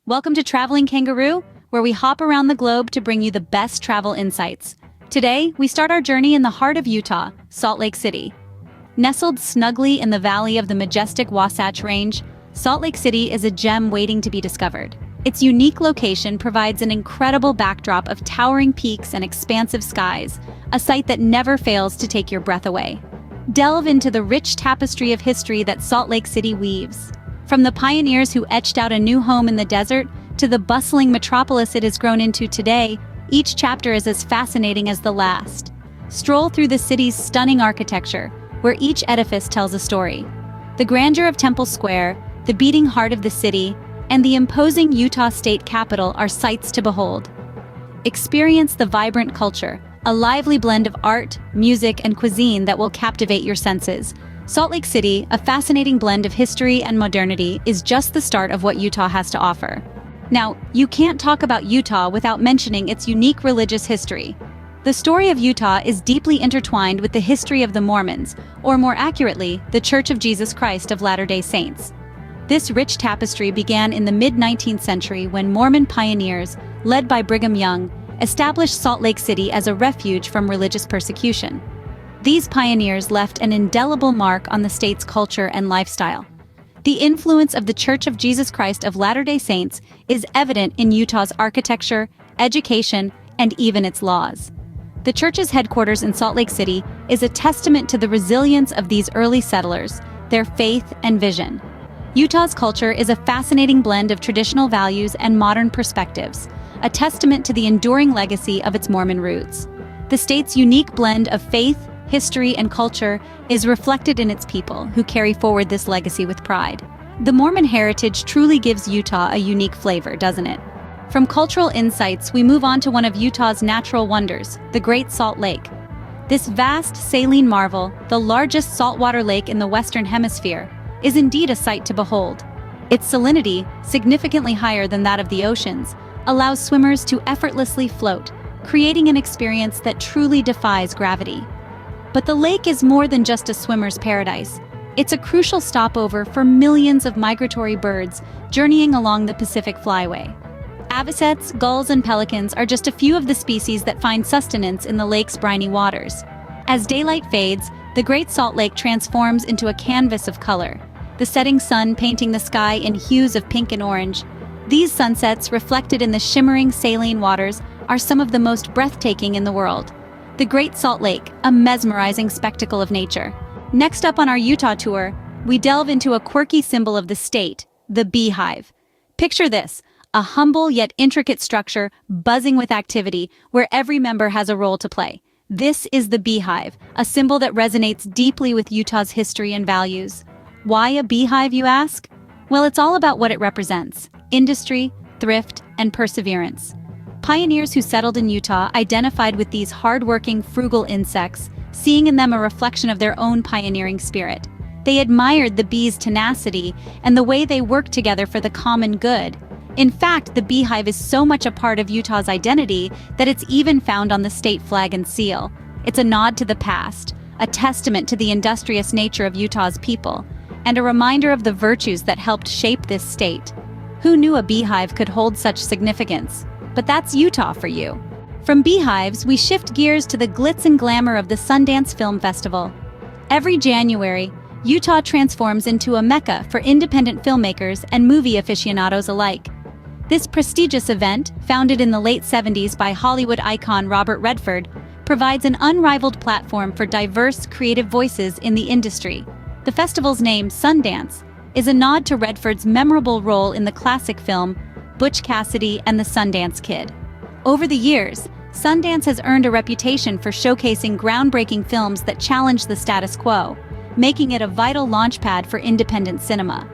Welcome to Traveling Kangaroo, where we hop around the globe to bring you the best travel insights. Today, we start our journey in the heart of Utah, Salt Lake City. Nestled snugly in the valley of the majestic Wasatch Range, Salt Lake City is a gem waiting to be discovered. Its unique location provides an incredible backdrop of towering peaks and expansive skies, a sight that never fails to take your breath away. Delve into the rich tapestry of history that Salt Lake City weaves. From the pioneers who etched out a new home in the desert to the bustling metropolis it has grown into today, each chapter is as fascinating as the last. Stroll through the city's stunning architecture, where each edifice tells a story. The grandeur of Temple Square, the beating heart of the city, and the imposing Utah State Capitol are sights to behold. Experience the vibrant culture, a lively blend of art, music, and cuisine that will captivate your senses. Salt Lake City, a fascinating blend of history and modernity, is just the start of what Utah has to offer. Now, you can't talk about Utah without mentioning its unique religious history. The story of Utah is deeply intertwined with the history of the Mormons, or more accurately, the Church of Jesus Christ of Latter-day Saints. This rich tapestry began in the mid-19th century when Mormon pioneers, led by Brigham Young, established Salt Lake City as a refuge from religious persecution. These pioneers left an indelible mark on the state's culture and lifestyle. The influence of the Church of Jesus Christ of Latter-day Saints is evident in Utah's architecture, education, and even its laws. The church's headquarters in Salt Lake City is a testament to the resilience of these early settlers, their faith and vision. Utah's culture is a fascinating blend of traditional values and modern perspectives, a testament to the enduring legacy of its Mormon roots. The state's unique blend of faith, history, and culture is reflected in its people, who carry forward this legacy with pride. The Mormon heritage truly gives Utah a unique flavor, doesn't it? From cultural insights, we move on to one of Utah's natural wonders, the Great Salt Lake. This vast saline marvel, the largest saltwater lake in the Western Hemisphere, is indeed a sight to behold. Its salinity, significantly higher than that of the oceans, allows swimmers to effortlessly float, creating an experience that truly defies gravity. But the lake is more than just a swimmer's paradise. It's a crucial stopover for millions of migratory birds journeying along the Pacific Flyway. Avocets, gulls, and pelicans are just a few of the species that find sustenance in the lake's briny waters. As daylight fades, the Great Salt Lake transforms into a canvas of color, the setting sun painting the sky in hues of pink and orange. These sunsets, reflected in the shimmering saline waters, are some of the most breathtaking in the world. The Great Salt Lake, a mesmerizing spectacle of nature. Next up on our Utah tour, we delve into a quirky symbol of the state, the beehive. Picture this, a humble yet intricate structure buzzing with activity where every member has a role to play. This is the beehive, a symbol that resonates deeply with Utah's history and values. Why a beehive, you ask? Well, it's all about what it represents: industry, thrift, and perseverance. Pioneers who settled in Utah identified with these hard-working, frugal insects, seeing in them a reflection of their own pioneering spirit. They admired the bees' tenacity and the way they worked together for the common good. In fact, the beehive is so much a part of Utah's identity that it's even found on the state flag and seal. It's a nod to the past, a testament to the industrious nature of Utah's people, and a reminder of the virtues that helped shape this state. Who knew a beehive could hold such significance? But that's Utah for you. From beehives, we shift gears to the glitz and glamour of the Sundance Film Festival. Every January, Utah transforms into a mecca for independent filmmakers and movie aficionados alike. This prestigious event, founded in the late 70s by Hollywood icon Robert Redford, provides an unrivaled platform for diverse, creative voices in the industry. The festival's name, Sundance, is a nod to Redford's memorable role in the classic film Butch Cassidy and the Sundance Kid. Over the years, Sundance has earned a reputation for showcasing groundbreaking films that challenge the status quo, making it a vital launchpad for independent cinema.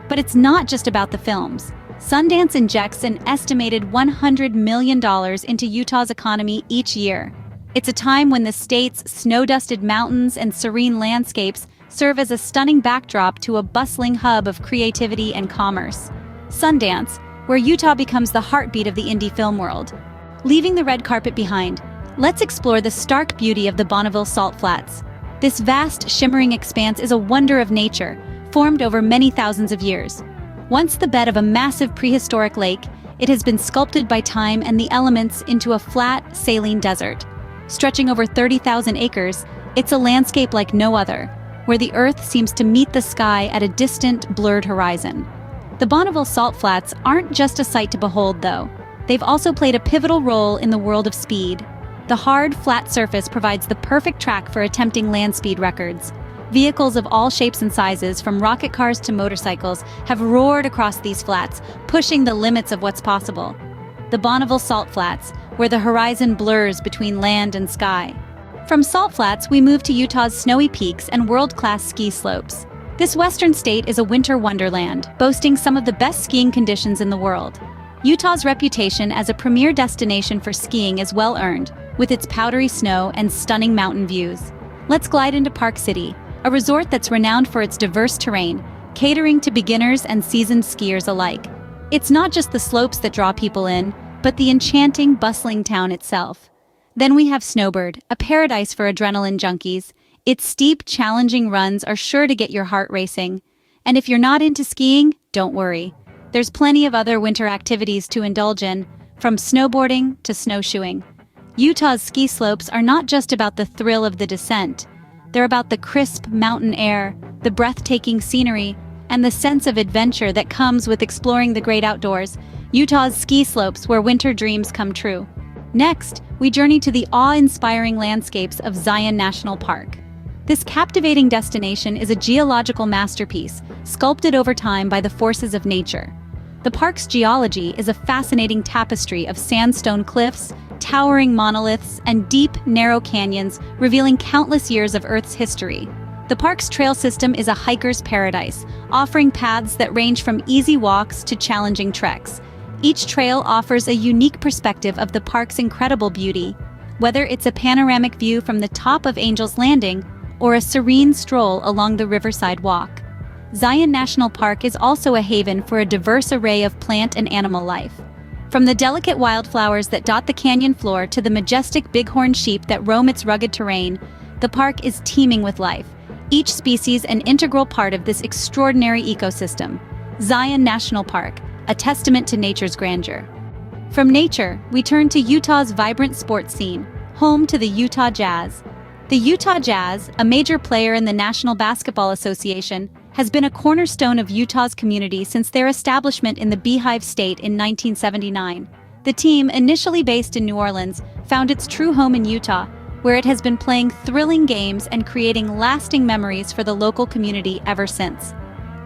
But it's not just about the films. Sundance injects an estimated $100 million into Utah's economy each year. It's a time when the state's snow-dusted mountains and serene landscapes serve as a stunning backdrop to a bustling hub of creativity and commerce. Sundance, where Utah becomes the heartbeat of the indie film world. Leaving the red carpet behind, let's explore the stark beauty of the Bonneville Salt Flats. This vast, shimmering expanse is a wonder of nature, formed over many thousands of years. Once the bed of a massive prehistoric lake, it has been sculpted by time and the elements into a flat, saline desert. Stretching over 30,000 acres, it's a landscape like no other, where the earth seems to meet the sky at a distant, blurred horizon. The Bonneville salt flats aren't just a sight to behold, though. They've also played a pivotal role in the world of speed. The hard, flat surface provides the perfect track for attempting land speed records. Vehicles of all shapes and sizes, from rocket cars to motorcycles, have roared across these flats, pushing the limits of what's possible. The Bonneville Salt Flats, where the horizon blurs between land and sky. From Salt Flats, we move to Utah's snowy peaks and world-class ski slopes. This western state is a winter wonderland, boasting some of the best skiing conditions in the world. Utah's reputation as a premier destination for skiing is well-earned, with its powdery snow and stunning mountain views. Let's glide into Park City, a resort that's renowned for its diverse terrain, catering to beginners and seasoned skiers alike. It's not just the slopes that draw people in, but the enchanting, bustling town itself. Then we have Snowbird, a paradise for adrenaline junkies. Its steep, challenging runs are sure to get your heart racing. And if you're not into skiing, don't worry. There's plenty of other winter activities to indulge in, from snowboarding to snowshoeing. Utah's ski slopes are not just about the thrill of the descent. They're about the crisp mountain air, the breathtaking scenery, and the sense of adventure that comes with exploring the great outdoors. Utah's ski slopes, where winter dreams come true. Next, we journey to the awe-inspiring landscapes of Zion National Park. This captivating destination is a geological masterpiece, sculpted over time by the forces of nature. The park's geology is a fascinating tapestry of sandstone cliffs, towering monoliths, and deep, narrow canyons revealing countless years of Earth's history. The park's trail system is a hiker's paradise, offering paths that range from easy walks to challenging treks. Each trail offers a unique perspective of the park's incredible beauty, whether it's a panoramic view from the top of Angel's Landing or a serene stroll along the Riverside Walk. Zion National Park is also a haven for a diverse array of plant and animal life. From the delicate wildflowers that dot the canyon floor to the majestic bighorn sheep that roam its rugged terrain, the park is teeming with life, each species an integral part of this extraordinary ecosystem. Zion National Park, a testament to nature's grandeur. From nature, we turn to Utah's vibrant sports scene, home to the Utah Jazz. The Utah Jazz, a major player in the National Basketball Association, has been a cornerstone of Utah's community since their establishment in the Beehive State in 1979. The team, initially based in New Orleans, found its true home in Utah, where it has been playing thrilling games and creating lasting memories for the local community ever since.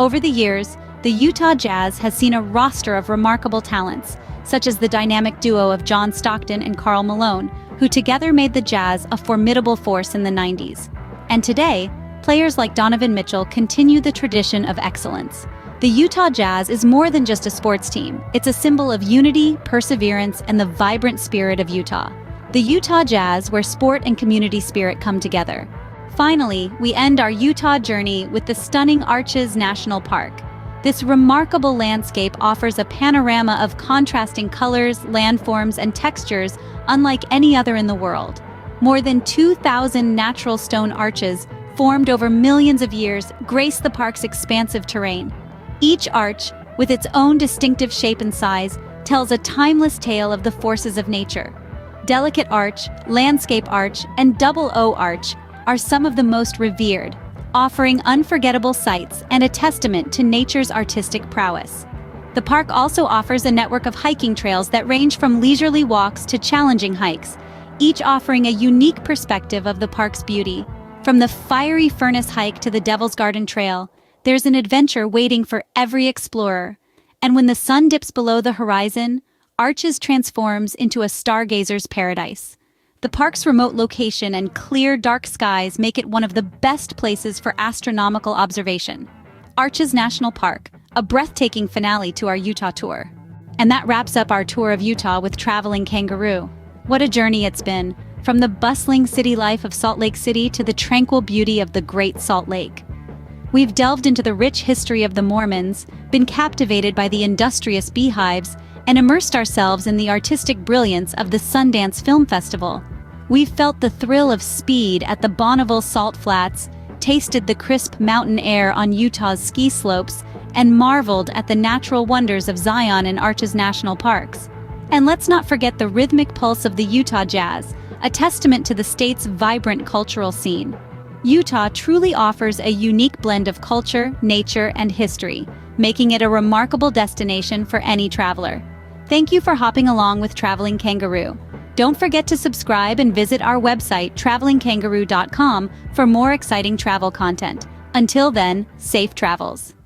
Over the years, the Utah Jazz has seen a roster of remarkable talents, such as the dynamic duo of John Stockton and Karl Malone, who together made the Jazz a formidable force in the 90s. And today, players like Donovan Mitchell continue the tradition of excellence. The Utah Jazz is more than just a sports team. It's a symbol of unity, perseverance, and the vibrant spirit of Utah. The Utah Jazz, where sport and community spirit come together. Finally, we end our Utah journey with the stunning Arches National Park. This remarkable landscape offers a panorama of contrasting colors, landforms, and textures unlike any other in the world. More than 2,000 natural stone arches, formed over millions of years, grace the park's expansive terrain. Each arch, with its own distinctive shape and size, tells a timeless tale of the forces of nature. Delicate Arch, Landscape Arch, and Double O Arch are some of the most revered, offering unforgettable sights and a testament to nature's artistic prowess. The park also offers a network of hiking trails that range from leisurely walks to challenging hikes, each offering a unique perspective of the park's beauty. From the Fiery Furnace Hike to the Devil's Garden Trail, there's an adventure waiting for every explorer. And when the sun dips below the horizon, Arches transforms into a stargazer's paradise. The park's remote location and clear, dark skies make it one of the best places for astronomical observation. Arches National Park, a breathtaking finale to our Utah tour. And that wraps up our tour of Utah with Traveling Kangaroo. What a journey it's been, from the bustling city life of Salt Lake City to the tranquil beauty of the Great Salt Lake. We've delved into the rich history of the Mormons, been captivated by the industrious Beehives, and immersed ourselves in the artistic brilliance of the Sundance Film Festival. We've felt the thrill of speed at the Bonneville Salt Flats, tasted the crisp mountain air on Utah's ski slopes, and marveled at the natural wonders of Zion and Arches National Parks. And let's not forget the rhythmic pulse of the Utah Jazz, a testament to the state's vibrant cultural scene. Utah truly offers a unique blend of culture, nature, and history, making it a remarkable destination for any traveler. Thank you for hopping along with Traveling Kangaroo. Don't forget to subscribe and visit our website, travelingkangaroo.com, for more exciting travel content. Until then, safe travels.